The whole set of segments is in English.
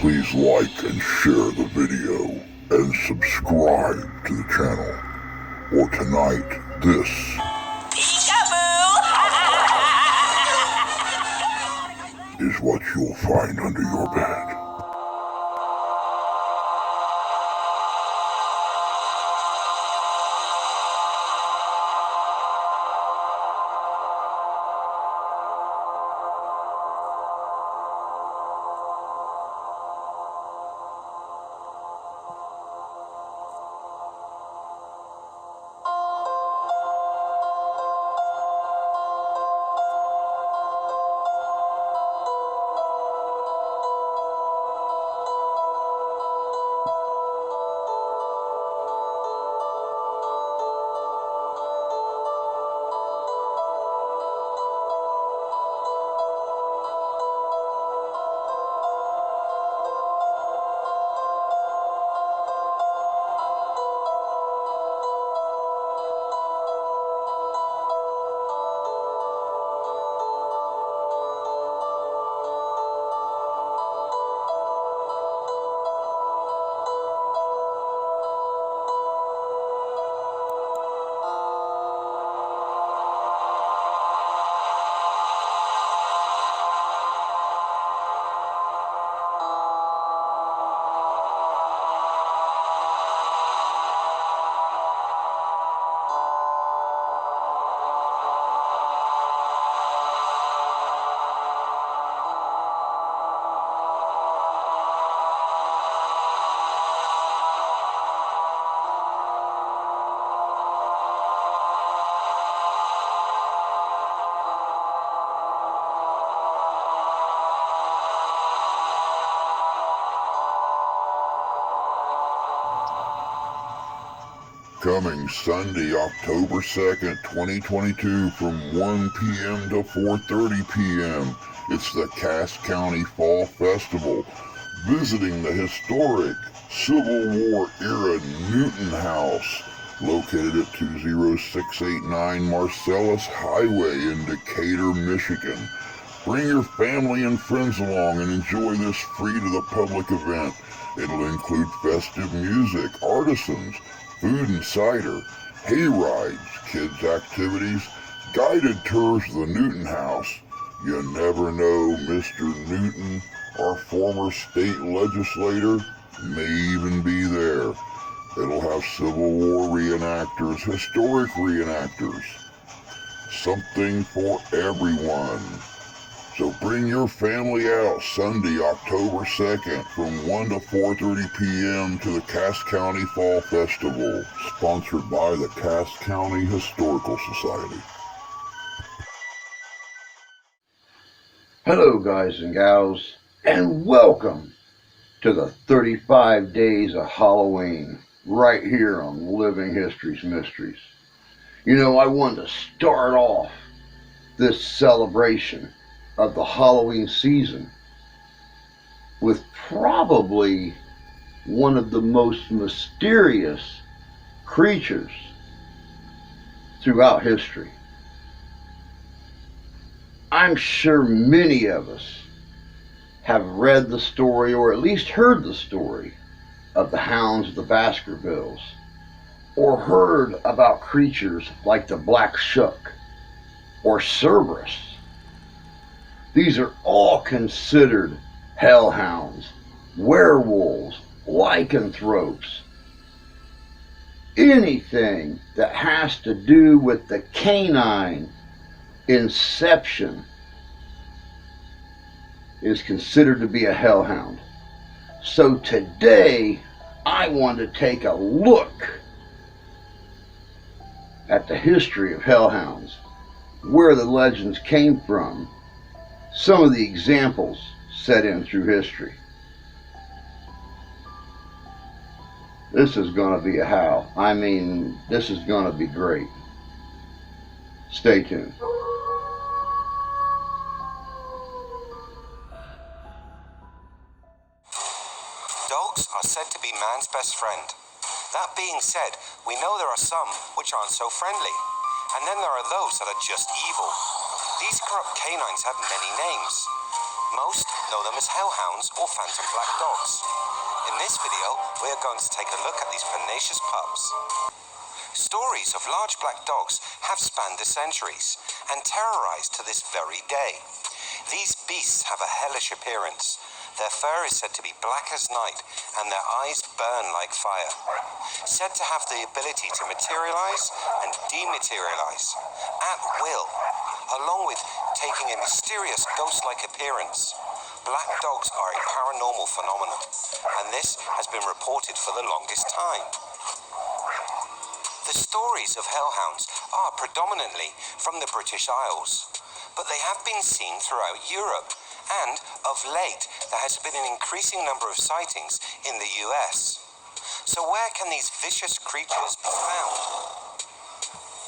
please like and share the video and subscribe to the channel. Or tonight, this is what you'll find under your bed. Coming Sunday, October 2nd, 2022 from 1 p.m. to 4:30 p.m. It's the Cass County Fall Festival, visiting the historic Civil War era Newton House, located at 20689 Marcellus Highway in Decatur, Michigan. Bring your family and friends along and enjoy this free to the public event. It'll include festive music, artisans, food and cider, hay rides, kids' activities, guided tours to the Newton House. You never know, Mr. Newton, our former state legislator, may even be there. It'll have Civil War reenactors, historic reenactors, something for everyone. So bring your family out Sunday, October 2nd from 1 to 4:30 p.m. to the Cass County Fall Festival, sponsored by the Cass County Historical Society. Hello guys and gals, and welcome to the 35 Days of Halloween, right here on Living History's Mysteries. You know, I wanted to start off this celebration of the Halloween season with probably one of the most mysterious creatures throughout history. I'm sure many of us have read the story, or at least heard the story, of the Hounds of the Baskervilles, or heard about creatures like the Black Shuck or Cerberus. These are all considered hellhounds, werewolves, lycanthropes. Anything that has to do with the canine inception is considered to be a hellhound. So today, I want to take a look at the history of hellhounds, where the legends came from, some of the examples set in through history. This is going to be a howl. I mean, this is going to be great. Stay tuned. Dogs are said to be man's best friend. That being said, we know there are some which aren't so friendly, and then there are those that are just evil. These corrupt canines have many names. Most know them as hellhounds or phantom black dogs. In this video, we are going to take a look at these pugnacious pups. Stories of large black dogs have spanned the centuries and terrorized to this very day. These beasts have a hellish appearance. Their fur is said to be black as night and their eyes burn like fire. Said to have the ability to materialize and dematerialize at will, along with taking a mysterious ghost-like appearance. Black dogs are a paranormal phenomenon, and this has been reported for the longest time. The stories of hellhounds are predominantly from the British Isles, but they have been seen throughout Europe, and of late there has been an increasing number of sightings in the US. So where can these vicious creatures be found?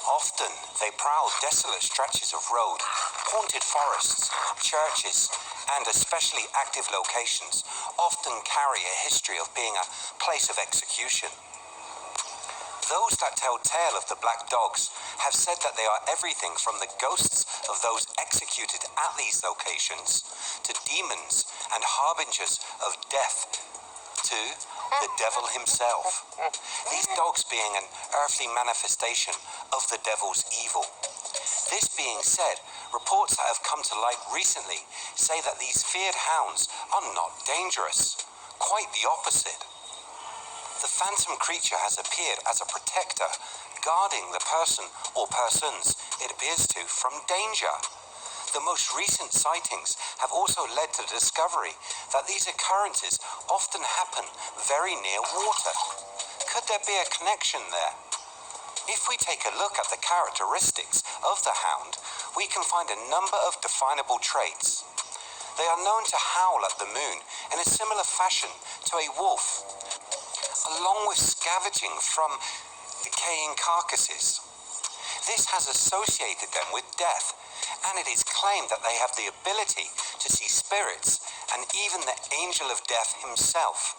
Often they prowl desolate stretches of road, haunted forests, churches, and especially active locations often carry a history of being a place of execution. Those that tell tale of the black dogs have said that they are everything from the ghosts of those executed at these locations to demons and harbingers of death to the devil himself. These dogs being an earthly manifestation of the devil's evil. This being said, reports that have come to light recently say that these feared hounds are not dangerous. Quite the opposite. The phantom creature has appeared as a protector, guarding the person or persons it appears to from danger. The most recent sightings have also led to the discovery that these occurrences often happen very near water. Could there be a connection there? If we take a look at the characteristics of the hound, we can find a number of definable traits. They are known to howl at the moon in a similar fashion to a wolf, along with scavenging from decaying carcasses. This has associated them with death, and it is claimed that they have the ability to see spirits and even the angel of death himself.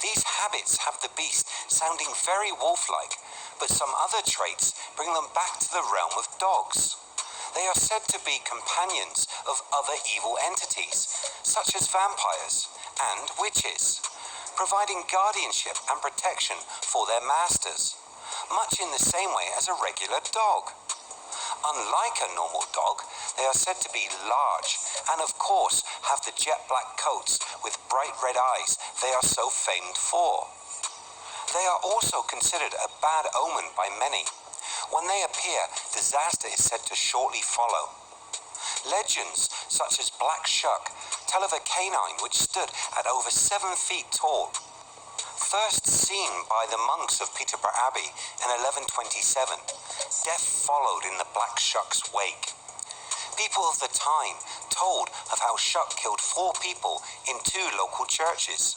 These habits have the beast sounding very wolf-like, but some other traits bring them back to the realm of dogs. They are said to be companions of other evil entities, such as vampires and witches, providing guardianship and protection for their masters, much in the same way as a regular dog. Unlike a normal dog, they are said to be large and of course have the jet black coats with bright red eyes they are so famed for. They are also considered a bad omen by many. When they appear, disaster is said to shortly follow. Legends such as Black Shuck tell of a canine which stood at over 7 feet tall. First seen by the monks of Peterborough Abbey in 1127, death followed in the Black Shuck's wake. People of the time told of how Shuck killed 4 people in 2 local churches,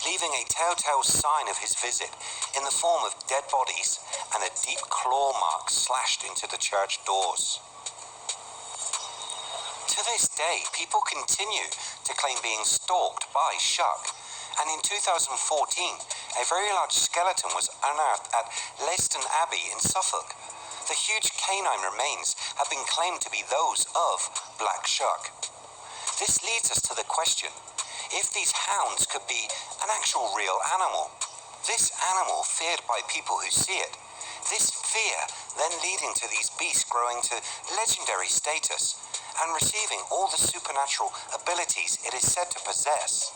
leaving a telltale sign of his visit in the form of dead bodies and a deep claw mark slashed into the church doors. To this day, people continue to claim being stalked by Shuck, and in 2014, a very large skeleton was unearthed at Leiston Abbey in Suffolk. The huge canine remains have been claimed to be those of Black Shuck. This leads us to the question, if these hounds could be an actual real animal. This animal feared by people who see it. This fear then leading to these beasts growing to legendary status and receiving all the supernatural abilities it is said to possess.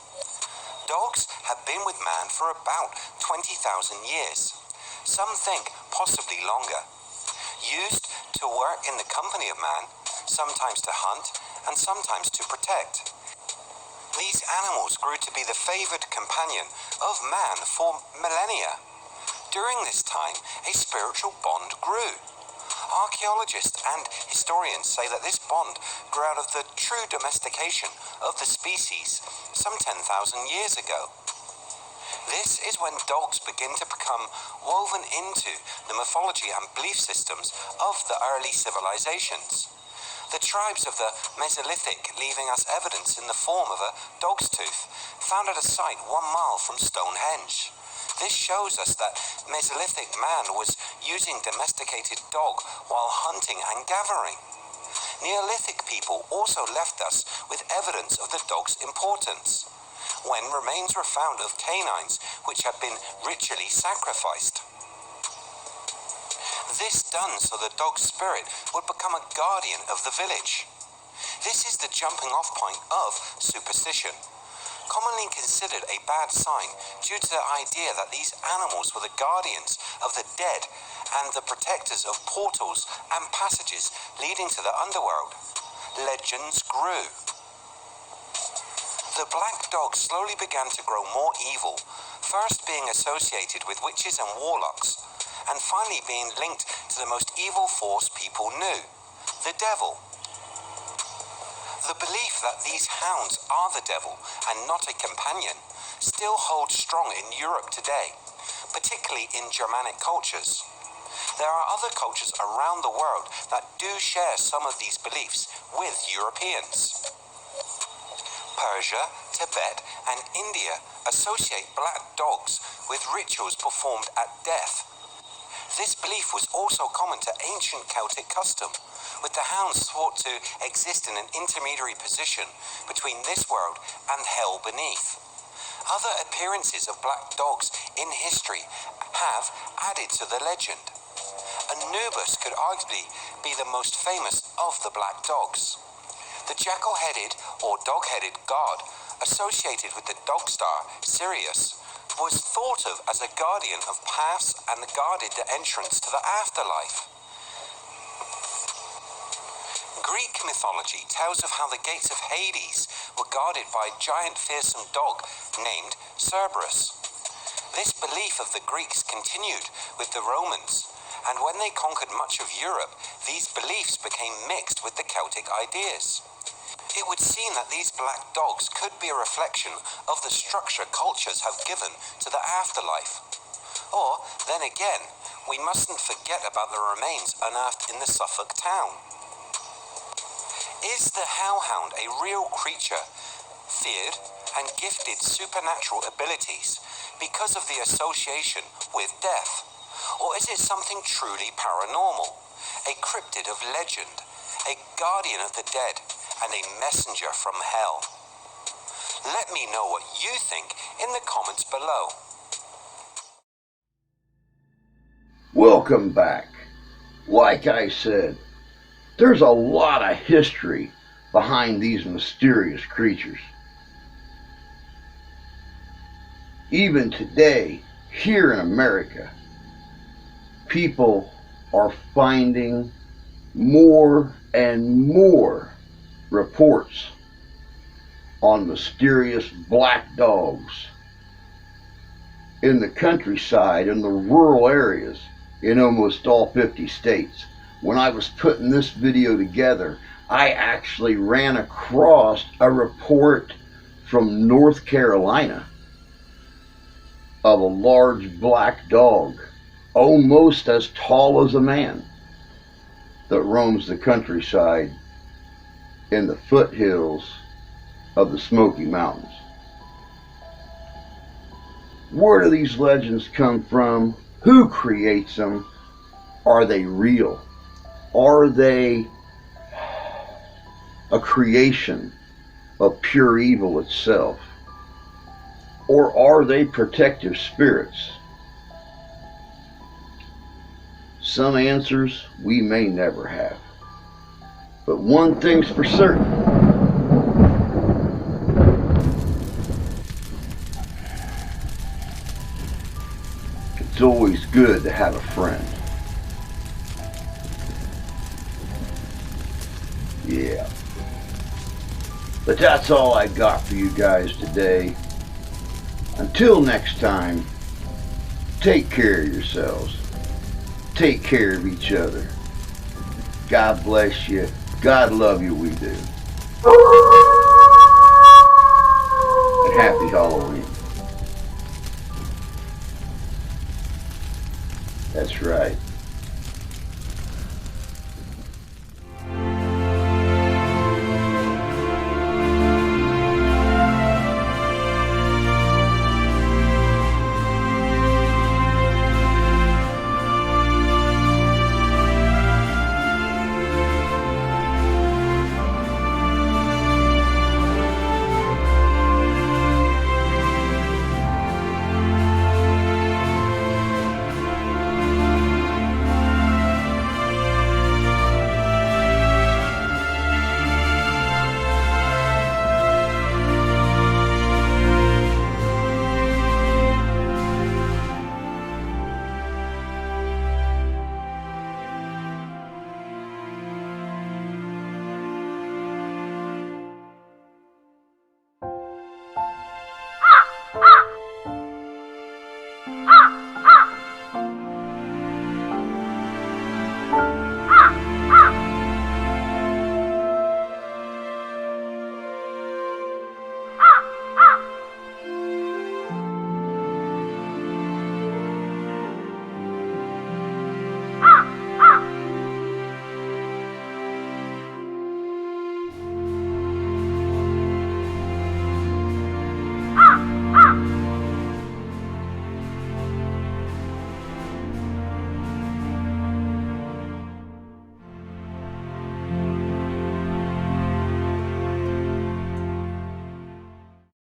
Dogs have been with man for about 20,000 years. Some think possibly longer. Used to work in the company of man, sometimes to hunt and sometimes to protect. These animals grew to be the favored companion of man for millennia. During this time, a spiritual bond grew. Archaeologists and historians say that this bond grew out of the true domestication of the species some 10,000 years ago. This is when dogs begin to become woven into the mythology and belief systems of the early civilizations. The tribes of the Mesolithic leaving us evidence in the form of a dog's tooth found at a site 1 mile from Stonehenge. This shows us that Mesolithic man was using domesticated dog while hunting and gathering. Neolithic people also left us with evidence of the dog's importance, when remains were found of canines which had been ritually sacrificed. This done so the dog's spirit would become a guardian of the village. This is the jumping off point of superstition, commonly considered a bad sign due to the idea that these animals were the guardians of the dead and the protectors of portals and passages leading to the underworld. Legends grew. The black dog slowly began to grow more evil, first being associated with witches and warlocks, and finally being linked to the most evil force people knew, the devil. The belief that these hounds are the devil and not a companion still holds strong in Europe today, particularly in Germanic cultures. There are other cultures around the world that do share some of these beliefs with Europeans. Persia, Tibet, and India associate black dogs with rituals performed at death. This belief was also common to ancient Celtic custom, with the hounds thought to exist in an intermediary position between this world and hell beneath. Other appearances of black dogs in history have added to the legend. Anubis could arguably be the most famous of the black dogs. The jackal-headed or dog-headed god associated with the dog star Sirius was thought of as a guardian of paths and guarded the entrance to the afterlife. Greek mythology tells of how the gates of Hades were guarded by a giant fearsome dog named Cerberus. This belief of the Greeks continued with the Romans, and when they conquered much of Europe, these beliefs became mixed with the Celtic ideas. It would seem that these black dogs could be a reflection of the structure cultures have given to the afterlife. Or, then again, we mustn't forget about the remains unearthed in the Suffolk town. Is the hellhound a real creature, feared and gifted supernatural abilities because of the association with death? Or is it something truly paranormal, a cryptid of legend, a guardian of the dead, and a messenger from hell? Let me know what you think in the comments below. Welcome back. Like I said, there's a lot of history behind these mysterious creatures. Even today, here in America, people are finding more and more reports on mysterious black dogs in the countryside, in the rural areas, in almost all 50 states. When I was putting this video together, I actually ran across a report from North Carolina of a large black dog, almost as tall as a man, that roams the countryside in the foothills of the Smoky Mountains. Where do these legends come from? Who creates them? Are they real? Are they a creation of pure evil itself? Or are they protective spirits? Some answers we may never have. But one thing's for certain. It's always good to have a friend. Yeah. But that's all I got for you guys today. Until next time, take care of yourselves. Take care of each other. God bless you. God love you, we do.